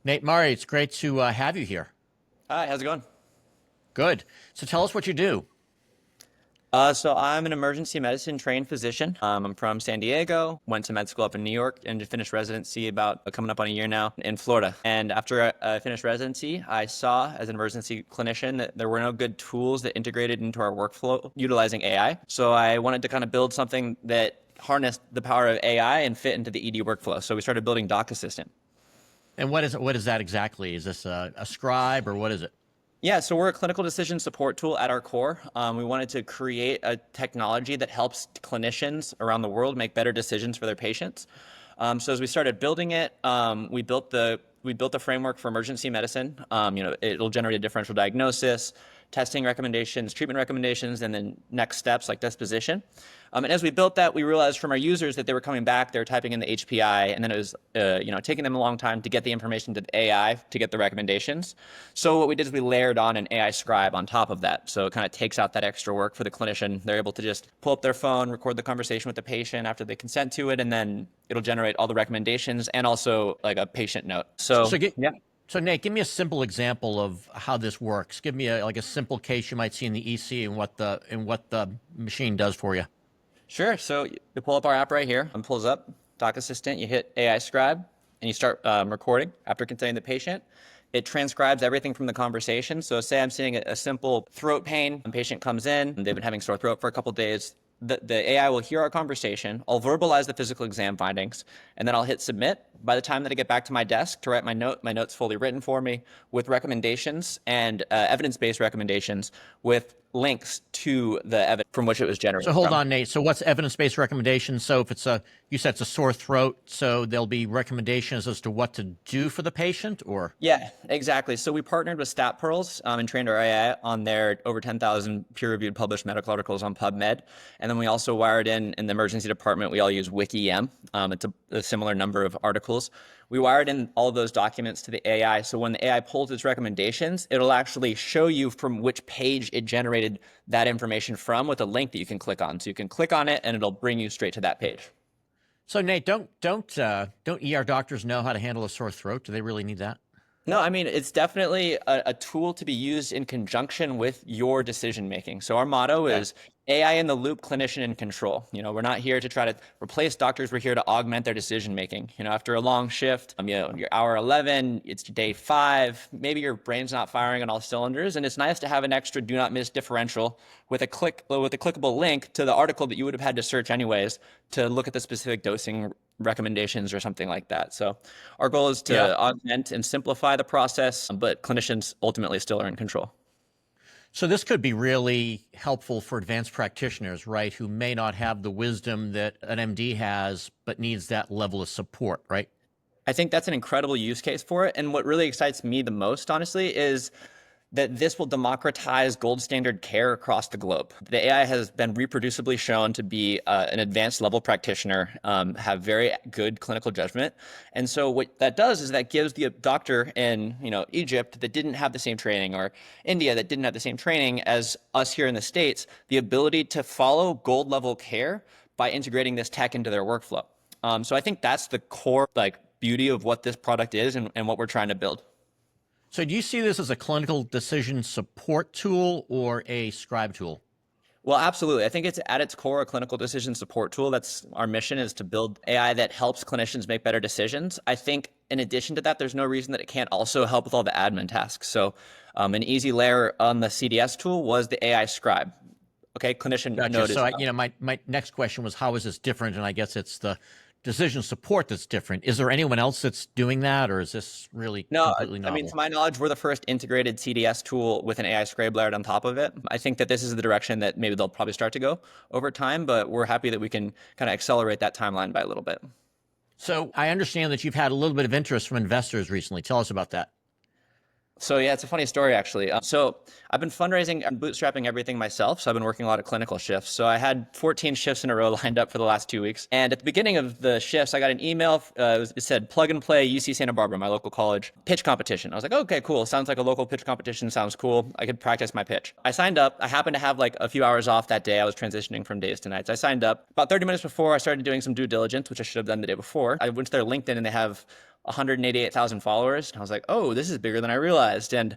Nate Murray, it's great to have you here. Hi, how's it going? Good. So tell us what you do. So I'm an emergency medicine trained physician. I'm from San Diego, went to med school up in New York, and finished residency about coming up on a year now in Florida. And after I finished residency, I saw as an emergency clinician that there were no good tools that integrated into our workflow utilizing AI. So I wanted to kind of build something that harnessed the power of AI and fit into the ED workflow. So we started building DocAssistant. And what is it? What is that exactly? Is this a scribe or what is it? Yeah, so we're a clinical decision support tool at our core. We wanted to create a technology that helps clinicians around the world make better decisions for their patients. So as we started building it, we built the framework for emergency medicine. It'll generate a differential diagnosis, testing recommendations, treatment recommendations, and then next steps like disposition. And as we built that, we realized from our users that they were coming back, they were typing in the HPI, and then it was taking them a long time to get the information to the AI to get the recommendations. So what we did is we layered on an AI scribe on top of that. So it kind of takes out that extra work for the clinician. They're able to just pull up their phone, record the conversation with the patient after they consent to it, and then it'll generate all the recommendations and also like a patient note. So, So yeah. so Nate, give me a simple example of how this works. Give me a simple case you might see in the EC and what the machine does for you. Sure. So you pull up our app right here. It pulls up Doc Assistant. You hit AI Scribe, and you start recording after consenting the patient. It transcribes everything from the conversation. So say I'm seeing a simple throat pain. A patient comes in, and they've been having sore throat for a couple of days. The AI will hear our conversation. I'll verbalize the physical exam findings, and then I'll hit submit. By the time that I get back to my desk to write my note's fully written for me with recommendations and evidence-based recommendations with links to the evidence from which it was So generated hold from. on, Nate. So what's evidence-based recommendations? So if you said it's a sore throat, so there'll be recommendations as to what to do for the patient, or? Yeah, exactly. So we partnered with Stat Pearls and trained our AI on their over 10,000 peer-reviewed published medical articles on PubMed. And then we also wired in the emergency department, we all use WikiEM. It's a similar number of articles. We wired in all of those documents to the AI. So when the AI pulls its recommendations, it'll actually show you from which page it generated that information from with a link that you can click on. So you can click on it and it'll bring you straight to that page. So Nate, don't ER doctors know how to handle a sore throat? Do they really need that? No, I mean, it's definitely a tool to be used in conjunction with your decision making. So our motto Okay. is AI in the loop, clinician in control. We're not here to try to replace doctors. We're here to augment their decision making. After a long shift, you're hour 11, it's day 5, maybe your brain's not firing on all cylinders, and it's nice to have an extra do not miss differential with a clickable link to the article that you would have had to search anyways to look at the specific dosing recommendations or something like that. So our goal is Yeah. to augment and simplify the process, but clinicians ultimately still are in control. So this could be really helpful for advanced practitioners, right, who may not have the wisdom that an MD has, but needs that level of support, right? I think that's an incredible use case for it. And what really excites me the most, honestly, is that this will democratize gold standard care across the globe. The AI has been reproducibly shown to be an advanced level practitioner, have very good clinical judgment. And so what that does is that gives the doctor in Egypt that didn't have the same training, or India that didn't have the same training as us here in the States, the ability to follow gold level care by integrating this tech into their workflow. So I think that's the core beauty of what this product is and what we're trying to build. So do you see this as a clinical decision support tool or a scribe tool? Well, absolutely. I think it's at its core a clinical decision support tool. That's our mission, is to build AI that helps clinicians make better decisions. I think in addition to that, there's no reason that it can't also help with all the admin tasks. So an easy layer on the CDS tool was the AI scribe. Okay, clinician Gotcha. notice. So my next question was, how is this different? And I guess it's the decision support that's different. Is there anyone else that's doing that, or is this really No, completely I mean, novel? to my knowledge, we're the first integrated CDS tool with an AI scribe layered on top of it. I think that this is the direction that maybe they'll probably start to go over time, but we're happy that we can kind of accelerate that timeline by a little bit. So I understand that you've had a little bit of interest from investors recently. Tell us about that. So yeah, it's a funny story actually. So I've been fundraising and bootstrapping everything myself. So I've been working a lot of clinical shifts. So I had 14 shifts in a row lined up for the last 2 weeks. And at the beginning of the shifts, I got an email. It said plug and play UC Santa Barbara, my local college, pitch competition. I was like, okay, cool. Sounds like a local pitch competition. Sounds cool. I could practice my pitch. I signed up. I happened to have like a few hours off that day. I was transitioning from days to nights. I signed up. About 30 minutes before, I started doing some due diligence, which I should have done the day before. I went to their LinkedIn and they have 188,000 followers. And I was like, oh, this is bigger than I realized. And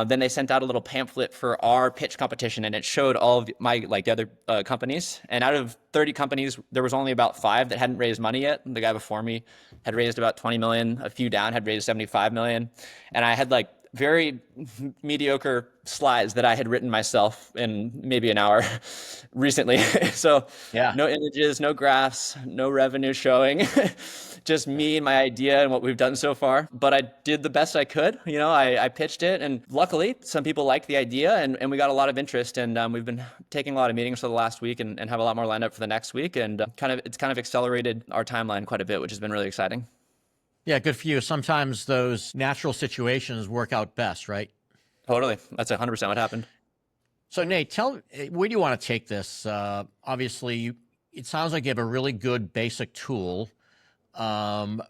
then they sent out a little pamphlet for our pitch competition, and it showed all of my the other companies. And out of 30 companies, there was only about 5 that hadn't raised money yet. The guy before me had raised about 20 million. A few down had raised 75 million, and I had very mediocre slides that I had written myself in maybe an hour recently. So Yeah. no images, no graphs, no revenue showing, just me and my idea and what we've done so far. But I did the best I could. I pitched it, and luckily some people liked the idea, and we got a lot of interest, and we've been taking a lot of meetings for the last week and have a lot more lined up for the next week. And it's kind of accelerated our timeline quite a bit, which has been really exciting. Yeah, good for you. Sometimes those natural situations work out best, right? Totally. That's 100% what happened. So Nate, where do you want to take this? Obviously, it sounds like you have a really good basic tool,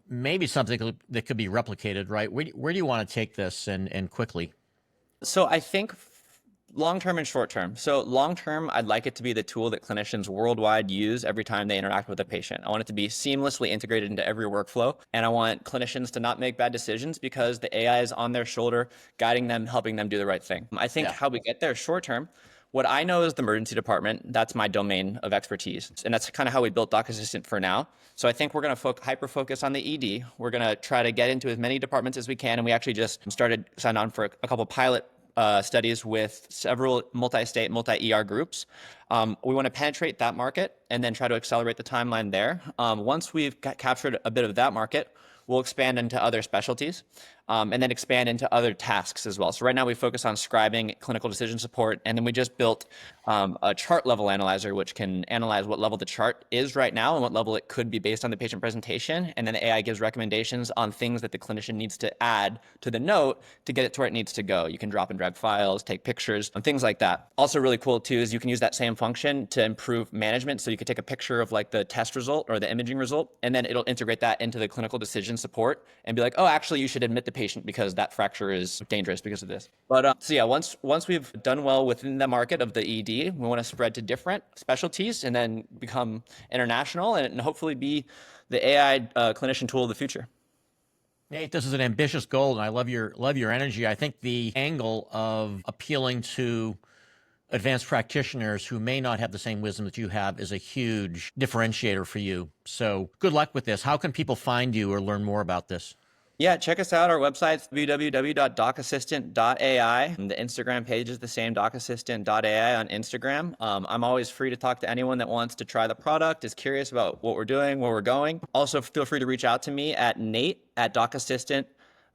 maybe something that could be replicated, right? Where do you want to take this and quickly? So I think long-term and short-term. So long-term, I'd like it to be the tool that clinicians worldwide use every time they interact with a patient. I want it to be seamlessly integrated into every workflow. And I want clinicians to not make bad decisions because the AI is on their shoulder, guiding them, helping them do the right thing. I think how we get there short-term, what I know is the emergency department. That's my domain of expertise. And that's kind of how we built DocAssistant for now. So I think we're going to hyper-focus on the ED. We're going to try to get into as many departments as we can. And we actually just signed on for a couple pilot studies with several multi-state, multi-ER groups. We want to penetrate that market and then try to accelerate the timeline there. Once we've captured a bit of that market, we'll expand into other specialties and then expand into other tasks as well. So right now we focus on scribing, clinical decision support, and then we just built a chart level analyzer, which can analyze what level the chart is right now and what level it could be based on the patient presentation. And then the AI gives recommendations on things that the clinician needs to add to the note to get it to where it needs to go. You can drop and drag files, take pictures, and things like that. Also really cool too is you can use that same function to improve management. So you could take a picture of the test result or the imaging result, and then it'll integrate that into the clinical decision support and be like, oh, actually you should admit the patient because that fracture is dangerous because of this. But so yeah, once we've done well within the market of the ED, we want to spread to different specialties and then become international and hopefully be the AI clinician tool of the future. Nate, this is an ambitious goal, and I love your energy. I think the angle of appealing to advanced practitioners who may not have the same wisdom that you have is a huge differentiator for you. So good luck with this. How can people find you or learn more about this? Yeah, check us out. Our website's www.docassistant.ai. And the Instagram page is the same, docassistant.ai on Instagram. I'm always free to talk to anyone that wants to try the product, is curious about what we're doing, where we're going. Also, feel free to reach out to me at Nate@DocAssistant.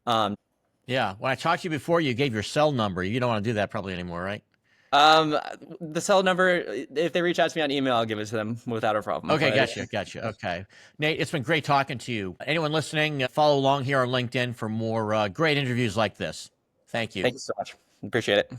Yeah, when I talked to you before, you gave your cell number. You don't want to do that probably anymore, right? The cell number, if they reach out to me on email, I'll give it to them without a problem. Okay, gotcha. Okay. Nate, it's been great talking to you. Anyone listening, follow along here on LinkedIn for more great interviews like this. Thank you. Thank you so much. Appreciate it.